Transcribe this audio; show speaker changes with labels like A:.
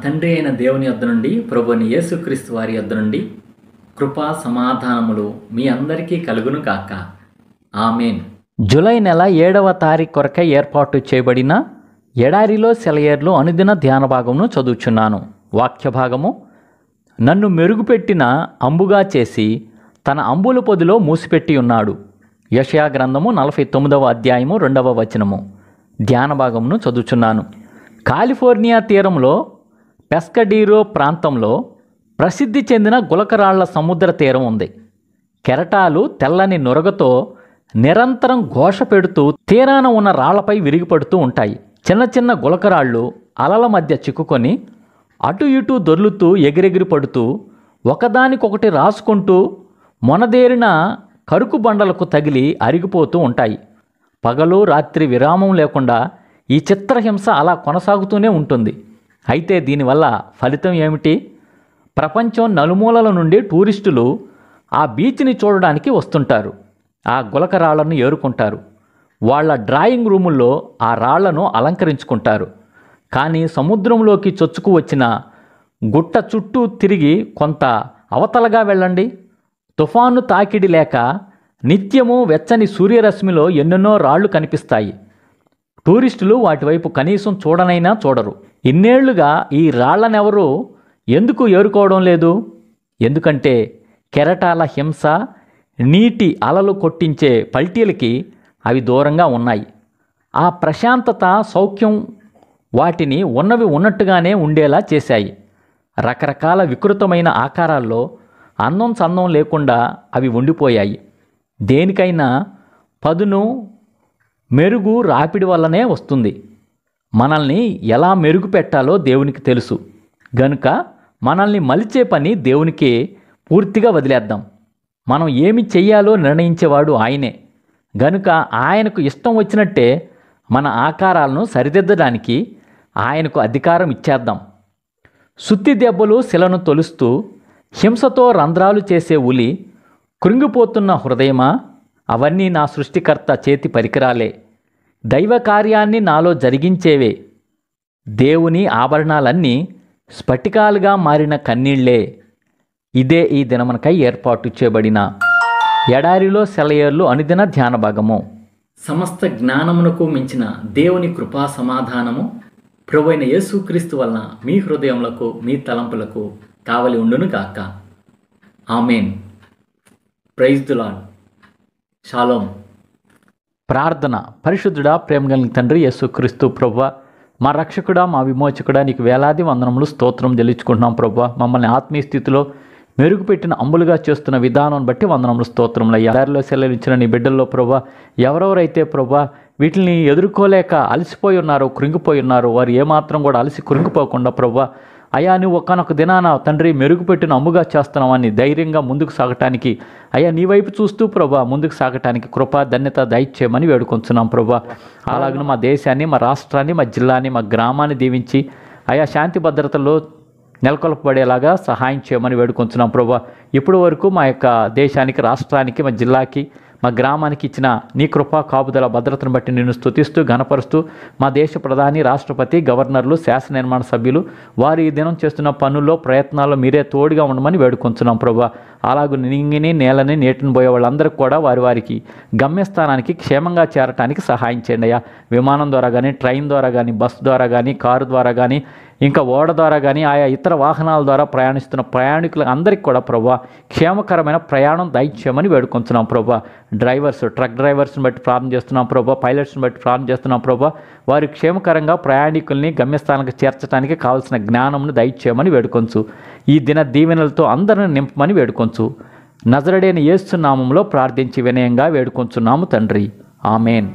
A: తండ్రి అయిన దేవుని యొద్ద నుండి ప్రభువైన యేసుక్రీస్తు వారి యొద్ద నుండి కృపా సమాధానములు మీ అందరికీ కలుగును గాక. ఆమేన్.
B: జూలై నెల 7వ తారీఖు కొరకై ఏర్పాటు చేయబడిన ఎడారిలో సెలయేర్లు అనుదిన ధ్యాన భాగమును చదువుచున్నాను. వాక్య భాగము: నన్ను మెరుగుపెట్టిన అంబుగా చేసి తన అంబుల పొదిలో మూసిపెట్టి ఉన్నాడు. యెషయా గ్రంథము 49వ అధ్యాయము 2వ వచనము. ధ్యాన భాగమును చదువుచున్నాను. కాలిఫోర్నియా తీరంలో పెస్కడీరో ప్రాంతంలో ప్రసిద్ధి చెందిన గులకరాళ్ల సముద్ర తీరం ఉంది. కెరటాలు తెల్లని నురగతో నిరంతరం ఘోష పెడుతూ తీరాన ఉన్న రాళ్లపై విరిగిపడుతూ ఉంటాయి. చిన్న చిన్న గులకరాళ్ళు అలల మధ్య చిక్కుకొని అటు ఇటు దొర్లుతూ ఎగిరెగిరి పడుతూ ఒకదానికొకటి రాసుకుంటూ మొనదేరిన కరుకు బండలకు తగిలి అరిగిపోతూ ఉంటాయి. పగలు రాత్రి విరామం లేకుండా ఈ చిత్రహింస అలా కొనసాగుతూనే ఉంటుంది. అయితే దీనివల్ల ఫలితం ఏమిటి? ప్రపంచం నలుమూలల నుండి టూరిస్టులు ఆ బీచ్ని చూడడానికి వస్తుంటారు. ఆ గులకరాళ్లను ఏరుకుంటారు. వాళ్ళ డ్రాయింగ్ రూముల్లో ఆ రాళ్లను అలంకరించుకుంటారు. కానీ సముద్రంలోకి చొచ్చుకు వచ్చిన గుట్ట చుట్టూ తిరిగి కొంత అవతలగా వెళ్ళండి. తుఫాను తాకిడి లేక నిత్యము వెచ్చని సూర్యరశ్మిలో ఎన్నెన్నో రాళ్లు కనిపిస్తాయి. టూరిస్టులు వాటివైపు కనీసం చూడనైనా చూడరు. ఇన్నేళ్లుగా ఈ రాళ్లనెవరూ ఎందుకు ఏరుకోవడం లేదు? ఎందుకంటే కెరటాల హింస, నీటి అలలు కొట్టించే పల్టీలకి అవి దూరంగా ఉన్నాయి. ఆ ప్రశాంతత, సౌఖ్యం వాటిని ఉన్నవి ఉన్నట్టుగానే ఉండేలా చేశాయి. రకరకాల వికృతమైన ఆకారాల్లో అందం చందం లేకుండా అవి ఉండిపోయాయి. దేనికైనా పదును, మెరుగు రాపిడి వల్లనే వస్తుంది. మనల్ని ఎలా మెరుగు పెట్టాలో దేవునికి తెలుసు గనుక మనల్ని మలిచే పని దేవునికే పూర్తిగా వదిలేద్దాం. మనం ఏమి చెయ్యాలో నిర్ణయించేవాడు ఆయనే గనుక ఆయనకు ఇష్టం వచ్చినట్టే మన ఆకారాలను సరిదిద్దడానికి ఆయనకు అధికారం ఇచ్చేద్దాం. సుత్తి దెబ్బలు శిలను తొలుస్తూ హింసతో రంధ్రాలు చేసే ఉలి, కృంగిపోతున్న హృదయమా, అవన్నీ నా సృష్టికర్త చేతి పరికరాలే. దైవ కార్యాన్ని నాలో జరిగించేవే. దేవుని ఆభరణాలన్నీ స్ఫటికాలుగా మారిన కన్నీళ్లే. ఇదే ఈ దినమునకై ఏర్పాటు చేయబడిన ఎడారిలో సెలయేర్లు అనుదిన ధ్యాన భాగము.
A: సమస్త జ్ఞానమునకు మించిన దేవుని కృపా సమాధానము ప్రభువైన యేసుక్రీస్తు వలన మీ హృదయములకు, మీ తలంపులకు కావలి ఉండును గాక. Amen. Praise the Lord. Shalom.
B: ప్రార్థన. పరిశుద్ధుడా, ప్రేమ కలిగిన తండ్రి యేసుక్రీస్తు ప్రభువా, మా రక్షకుడా, మా విమోచకుడా, నీకు వేలాది వందనములు, స్తోత్రం చెల్లించుకుంటున్నాం ప్రభువా. మమ్మల్ని ఆత్మీయ స్థితిలో మెరుగుపెట్టిన అంబులుగా చేస్తున్న విధానం బట్టి వందనములు, స్తోత్రములయ్యా. దారిలో సెలవించిన నీ బిడ్డల్లో ప్రభువా, ఎవరెవరైతే ప్రభువా వీటిని ఎదుర్కోలేక అలసిపోయి ఉన్నారో, కృంగిపోయి ఉన్నారో, వారు ఏమాత్రం కూడా అలసి కృంగిపోకుండా ప్రభువా, అయ్యా నువ్వు ఒక్కనొక దినాన తండ్రి మెరుగుపెట్టిన అమ్ముగా చేస్తున్నావని ధైర్యంగా ముందుకు సాగటానికి, అయ్యా నీ వైపు చూస్తూ ప్రభా ముందుకు సాగటానికి కృపా ధన్యత దయచేయమని వేడుకొంచున్నాం ప్రభా. అలాగే మా దేశాన్ని, మా రాష్ట్రాన్ని, మా జిల్లాని, మా గ్రామాన్ని దీవించి అయ్యా శాంతి భద్రతలో నెలకొల్పబడేలాగా సహాయం చేయమని వేడుకొంచున్నాం ప్రభా. ఇప్పటి వరకు మా యొక్క దేశానికి, రాష్ట్రానికి, మా జిల్లాకి, మా గ్రామానికి ఇచ్చిన నీ కృపా కాపుదల భద్రతను బట్టి నిన్ను స్తుతిస్తూ ఘనపరుస్తూ మా దేశ ప్రధాని, రాష్ట్రపతి, గవర్నర్లు, శాసన నిర్మాణ సభ్యులు వారు ఈ దినం చేస్తున్న పనుల్లో, ప్రయత్నాల్లో మీరే తోడుగా ఉండమని వేడుకొంచున్నాం ప్రభా. అలాగే నింగిని, నేలని, నీటిని పోయే వాళ్ళందరికీ కూడా వారికి గమ్యస్థానానికి క్షేమంగా చేరటానికి సహాయం చేయండి అయ్యా. విమానం ద్వారా కానీ, ట్రైన్ ద్వారా కానీ, బస్సు ద్వారా కానీ, కారు ద్వారా కానీ, ఇంకా ఓడ ద్వారా కానీ, ఆయా ఇతర వాహనాల ద్వారా ప్రయాణిస్తున్న ప్రయాణికులు అందరికీ కూడా ప్రభా క్షేమకరమైన ప్రయాణం దయచేయమని వేడుకొంచున్నాం ప్రభా. డ్రైవర్స్, ట్రక్ డ్రైవర్స్ని బట్టి ప్రార్థన చేస్తున్నాం ప్రభా. పైలట్స్ని బట్టి ప్రార్థన చేస్తున్నాం ప్రభా. వారి క్షేమకరంగా ప్రయాణికుల్ని గమ్యస్థానానికి చేర్చడానికి కావాల్సిన జ్ఞానంను దయచేయమని వేడుకొంచు. ఈ దిన దీవెనలతో అందరిని నింపమని వేడుకొంచు. నజరేయుడైన యేసు నామములో ప్రార్థించి వినయంగా వేడుకొంచున్నాము తండ్రి. ఆమేన్.